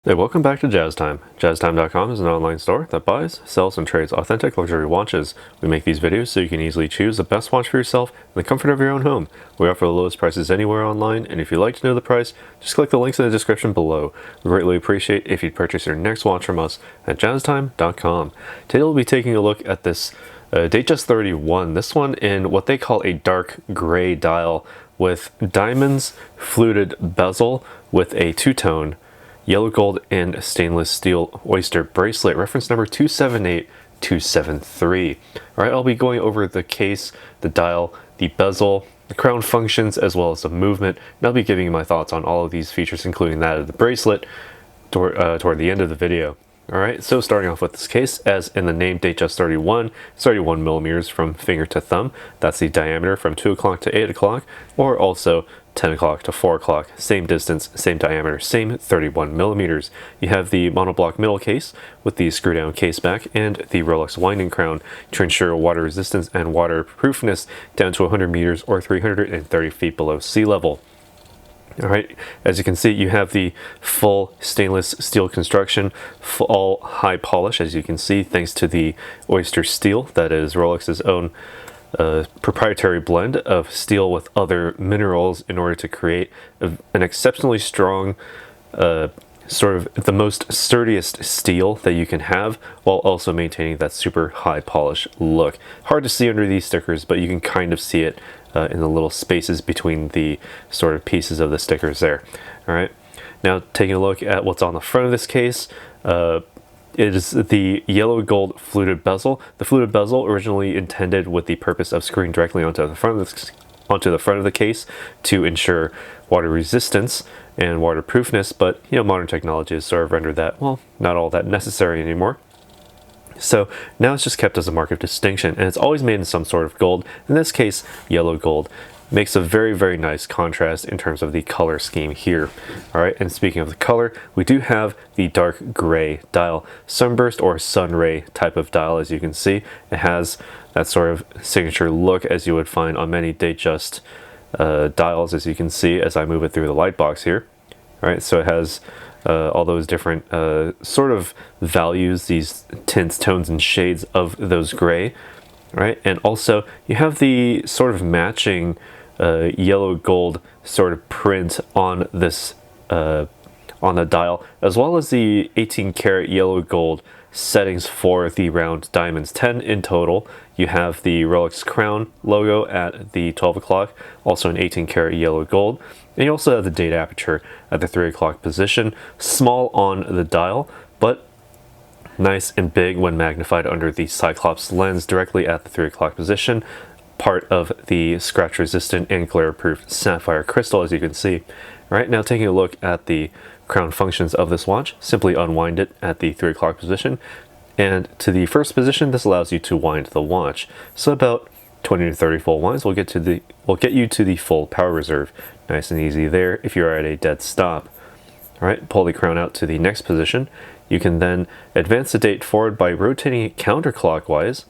Hey, welcome back to Jazz Time. JazzTime.com is an online store that buys, sells, and trades authentic luxury watches. We make these videos so you can easily choose the best watch for yourself in the comfort of your own home. We offer the lowest prices anywhere online, and if you'd like to know the price, just click the links in the description below. We greatly appreciate if you'd purchase your next watch from us at JazzTime.com. Today we'll be taking a look at this Datejust 31. This one in what they call a dark gray dial with diamonds, fluted bezel with a two-tone yellow gold and stainless steel Oyster bracelet, reference number 278273. Alright, I'll be going over the case, the dial, the bezel, the crown functions, as well as the movement, and I'll be giving you my thoughts on all of these features, including that of the bracelet, toward the end of the video. Alright, so starting off with this case, as in the name Datejust 31, 31 millimeters from finger to thumb. That's the diameter from 2 o'clock to 8 o'clock, or also 10 o'clock to 4 o'clock. Same distance, same diameter, same 31 millimeters. You have the monoblock middle case with the screw down case back and the Rolex winding crown to ensure water resistance and waterproofness down to 100 meters or 330 feet below sea level. Alright, as you can see, you have the full stainless steel construction, all high polish, as you can see, thanks to the Oyster steel, that is Rolex's own proprietary blend of steel with other minerals in order to create an exceptionally strong, sort of the most sturdiest steel that you can have, while also maintaining that super high polish look. Hard to see under these stickers, but you can kind of see it in the little spaces between the sort of pieces of the stickers there. Alright, now taking a look at what's on the front of this case, it is the yellow gold fluted bezel. The fluted bezel originally intended with the purpose of screwing directly onto the front of the case to ensure water resistance and waterproofness, but modern technology has sort of rendered that, well, not all that necessary anymore. So now it's just kept as a mark of distinction, and it's always made in some sort of gold. In this case, yellow gold. Makes a very, very nice contrast in terms of the color scheme here. Alright, and speaking of the color, we do have the dark gray dial. Sunburst or sun ray type of dial, as you can see. It has that sort of signature look as you would find on many Datejust dials, as you can see as I move it through the light box here. Alright, so it has all those different sort of values, these tints, tones, and shades of those gray. Right, and also you have the sort of matching yellow gold sort of print on this on the dial, as well as the 18 karat yellow gold settings for the round diamonds, 10 in total. You have the Rolex crown logo at the 12 o'clock, also an 18 karat yellow gold, and you also have the date aperture at the 3 o'clock position, small on the dial, but nice and big when magnified under the Cyclops lens directly at the 3 o'clock position, part of the scratch resistant and glare proof sapphire crystal, as you can see. Right, now taking a look at the crown functions of this watch, simply unwind it at the 3 o'clock position, and to the first position this allows you to wind the watch. So about 20 to 30 full winds will get you to the full power reserve. Nice and easy there if you're at a dead stop. Alright, pull the crown out to the next position. You can then advance the date forward by rotating it counterclockwise.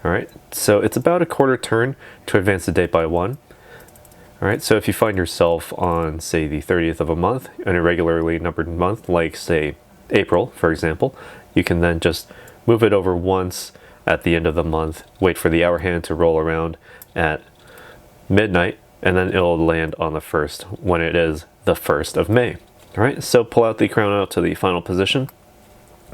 Alright, so it's about a quarter turn to advance the date by one. Alright, so if you find yourself on, say, the 30th of a month, an irregularly numbered month, like, say, April, for example, you can then just move it over once at the end of the month, wait for the hour hand to roll around at midnight, and then it'll land on the 1st when it is the 1st of May. Alright, so pull out the crown out to the final position.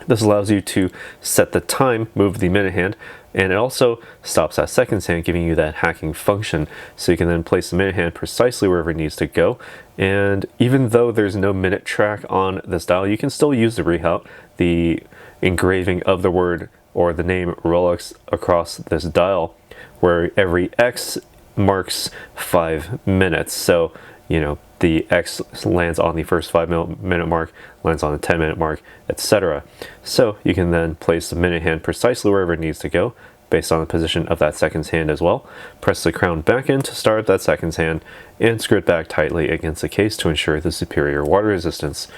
This allows you to set the time, move the minute hand, and it also stops that seconds hand, giving you that hacking function. So you can then place the minute hand precisely wherever it needs to go. And even though there's no minute track on this dial, you can still use the rehaut, the engraving of the word or the name Rolex across this dial, where every X marks 5 minutes. So, the X lands on the first 5-minute mark, lands on the 10-minute mark, etc. So you can then place the minute hand precisely wherever it needs to go, based on the position of that seconds hand as well. Press the crown back in to start up that seconds hand, and screw it back tightly against the case to ensure the superior water resistance.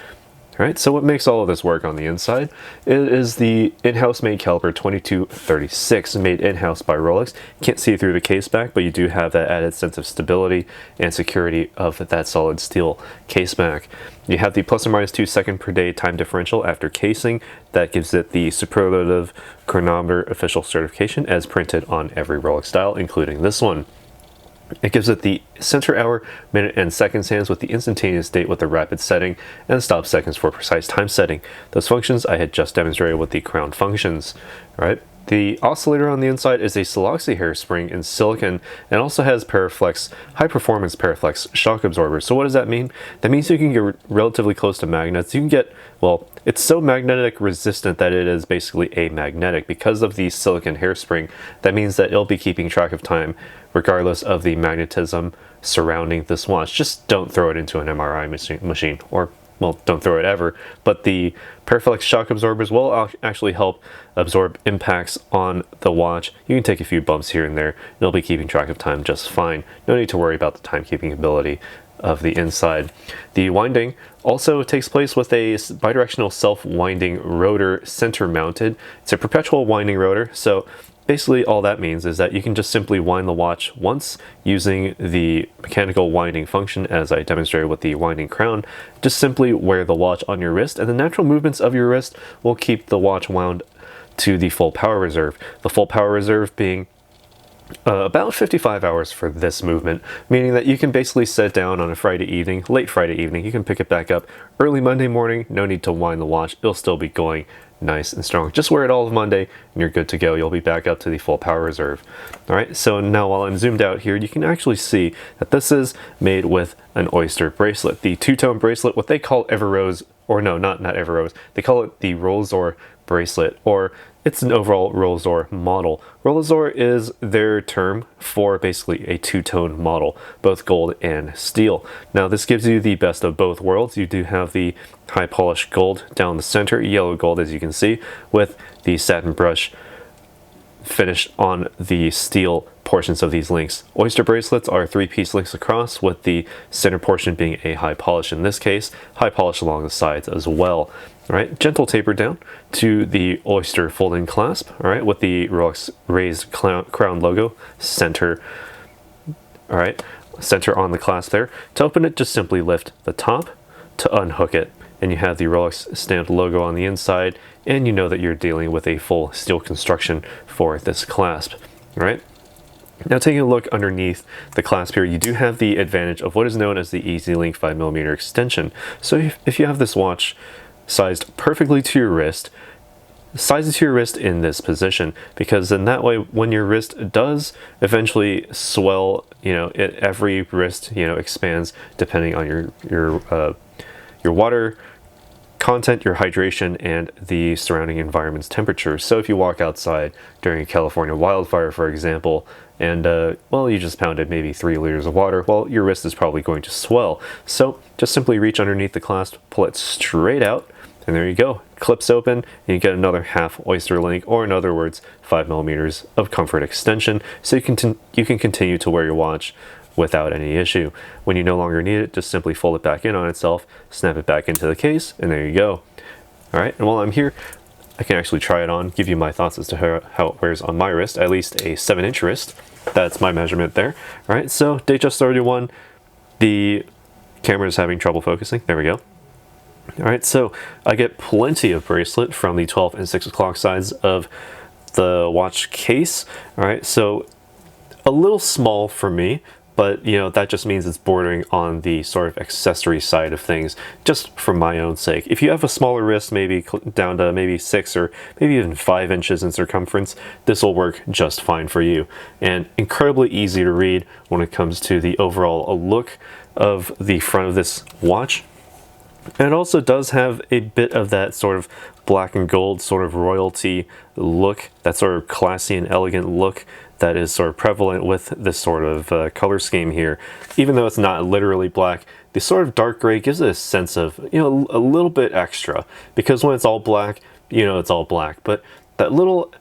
All right, so what makes all of this work on the inside? It is the in-house made caliber 2236, made in-house by Rolex. Can't see through the case back, but you do have that added sense of stability and security of that solid steel case back. You have the plus or minus 2 second per day time differential after casing. That gives it the superlative chronometer official certification as printed on every Rolex dial, including this one. It gives it the center hour, minute, and seconds hands with the instantaneous date with the rapid setting and stop seconds for precise time setting. Those functions I had just demonstrated with the crown functions, right? The oscillator on the inside is a Siloxy hairspring in silicon and also has Paraflex, high performance Paraflex shock absorbers. So what does that mean? That means you can get relatively close to magnets. You can get, well, it's so magnetic resistant that it is basically amagnetic because of the silicon hairspring. That means that it'll be keeping track of time regardless of the magnetism surrounding this watch. Just don't throw it into an MRI machine, or, well, don't throw it ever. But the Paraflex shock absorbers will actually help absorb impacts on the watch. You can take a few bumps here and there. It'll be keeping track of time just fine. No need to worry about the timekeeping ability of the inside. The winding also takes place with a bidirectional self-winding rotor center mounted. It's a perpetual winding rotor, so basically all that means is that you can just simply wind the watch once using the mechanical winding function as I demonstrated with the winding crown. Just simply wear the watch on your wrist and the natural movements of your wrist will keep the watch wound to the full power reserve. The full power reserve being about 55 hours for this movement, meaning that you can basically set down on a Friday evening, late Friday evening, you can pick it back up early Monday morning, no need to wind the watch, it'll still be going nice and strong. Just wear it all of Monday and you're good to go. You'll be back up to the full power reserve. All right, so now while I'm zoomed out here, you can actually see that this is made with an Oyster bracelet. The two-tone bracelet, what they call Everose, or no, not Everose, they call it the Rolls-Royce bracelet, or it's an overall Rolls-Royce model. Rolls-Royce is their term for basically a two-tone model, both gold and steel. Now this gives you the best of both worlds. You do have the high polished gold down the center, yellow gold as you can see, with the satin brush finish on the steel portions of these links. Oyster bracelets are 3-piece links across, with the center portion being a high polish in this case, high polish along the sides as well. All right, gentle taper down to the Oyster fold-in clasp, all right, with the Rolex raised crown logo center, all right, center on the clasp there. To open it, just simply lift the top to unhook it, and you have the Rolex stamped logo on the inside, and you know that you're dealing with a full steel construction for this clasp, all right? Now taking a look underneath the clasp here, you do have the advantage of what is known as the Easy Link 5mm extension. So if you have this watch sized perfectly to your wrist, size it to your wrist in this position, because then that way when your wrist does eventually swell, you know, every wrist, you know, expands depending on your water content, your hydration, and the surrounding environment's temperature. So if you walk outside during a California wildfire, for example, and well, you just pounded maybe 3 liters of water, well, your wrist is probably going to swell. So just simply reach underneath the clasp, pull it straight out, and there you go. Clips open, and you get another half Oyster link, or in other words, 5mm of comfort extension, so you can continue to wear your watch without any issue. When you no longer need it, just simply fold it back in on itself, snap it back into the case, and there you go. All right, and while I'm here, I can actually try it on, give you my thoughts as to how it wears on my wrist, at least a 7-inch wrist. That's my measurement there. All right, so Datejust 31, the camera is having trouble focusing. There we go. All right, so I get plenty of bracelet from the 12 and 6 o'clock sides of the watch case. All right, so a little small for me, but you know, that just means it's bordering on the sort of accessory side of things, just for my own sake. If you have a smaller wrist, maybe down to maybe 6 or maybe even 5 inches in circumference, this will work just fine for you. And incredibly easy to read when it comes to the overall look of the front of this watch. And it also does have a bit of that sort of black and gold sort of royalty look, that sort of classy and elegant look that is sort of prevalent with this sort of color scheme here. Even though it's not literally black, the sort of dark gray gives it a sense of, you know, a little bit extra, because when it's all black, you know it's all black. But that little,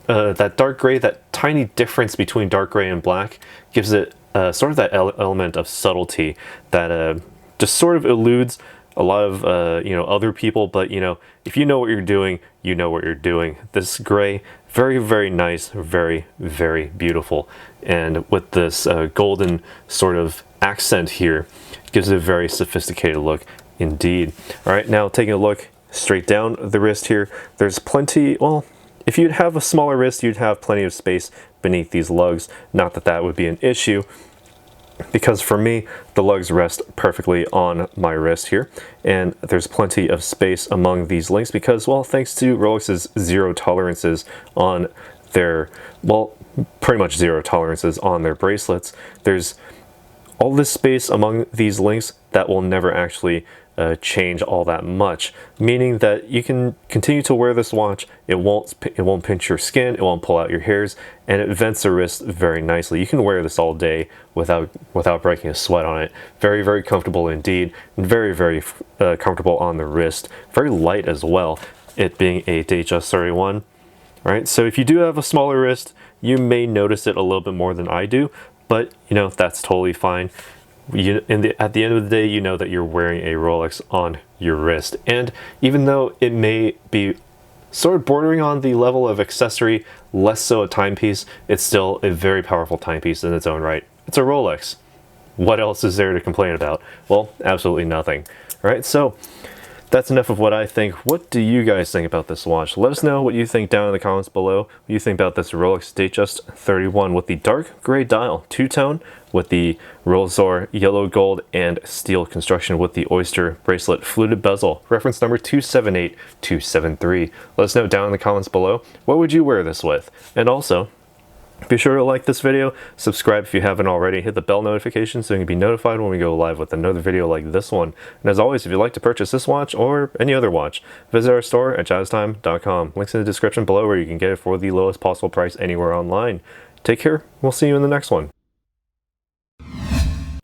that dark gray, that tiny difference between dark gray and black gives it sort of that element of subtlety that just sort of eludes a lot of other people, but if you know what you're doing, you know what you're doing. This gray, very, very nice, very, very beautiful, and with this golden sort of accent here, gives it a very sophisticated look indeed. All right, now taking a look straight down the wrist here, there's plenty, well, if you'd have a smaller wrist, you'd have plenty of space beneath these lugs. Not that that would be an issue, because for me, the lugs rest perfectly on my wrist here, and there's plenty of space among these links because, well, thanks to Rolex's zero tolerances on their, well, pretty much zero tolerances on their bracelets, there's all this space among these links that will never actually change all that much, meaning that you can continue to wear this watch. It won't pinch your skin, it won't pull out your hairs, and it vents the wrist very nicely. You can wear this all day without breaking a sweat on it. Very, very comfortable indeed, and very, very comfortable on the wrist. Very light as well, it being a Datejust 31. All right, so if you do have a smaller wrist, you may notice it a little bit more than I do, but that's totally fine. At the end of the day, you know that you're wearing a Rolex on your wrist, and even though it may be sort of bordering on the level of accessory, less so a timepiece, it's still a very powerful timepiece in its own right. It's a Rolex. What else is there to complain about? Well, absolutely nothing. All right, so that's enough of what I think. What do you guys think about this watch? Let us know what you think down in the comments below. What you think about this Rolex Datejust 31 with the dark gray dial, two-tone, with the Rolex yellow gold and steel construction with the Oyster bracelet fluted bezel. Reference number 278273. Let us know down in the comments below, what would you wear this with? And also, be sure to like this video, subscribe if you haven't already, hit the bell notification so you can be notified when we go live with another video like this one. And as always, if you'd like to purchase this watch or any other watch, visit our store at jazztime.com. Links in the description below where you can get it for the lowest possible price anywhere online. Take care, we'll see you in the next one.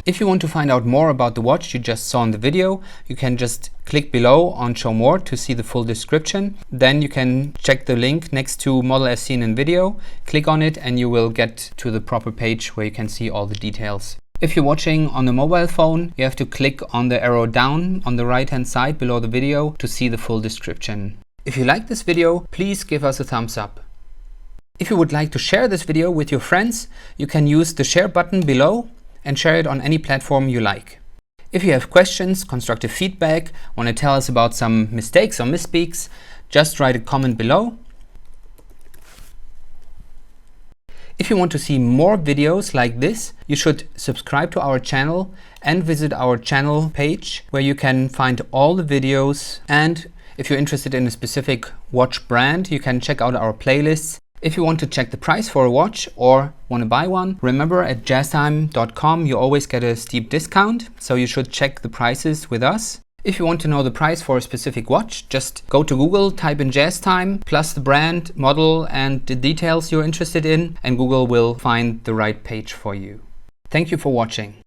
If you want to find out more about the watch you just saw in the video, you can just click below on Show More to see the full description. Then you can check the link next to model as seen in video, click on it and you will get to the proper page where you can see all the details. If you're watching on a mobile phone, you have to click on the arrow down on the right hand side below the video to see the full description. If you like this video, please give us a thumbs up. If you would like to share this video with your friends, you can use the share button below and share it on any platform you like. If you have questions, constructive feedback, want to tell us about some mistakes or misspeaks, just write a comment below. If you want to see more videos like this, you should subscribe to our channel and visit our channel page where you can find all the videos. And if you're interested in a specific watch brand, you can check out our playlists. If you want to check the price for a watch or want to buy one, remember at jazztime.com you always get a steep discount, so you should check the prices with us. If you want to know the price for a specific watch, just go to Google, type in JazzTime, plus the brand, model and the details you're interested in, and Google will find the right page for you. Thank you for watching.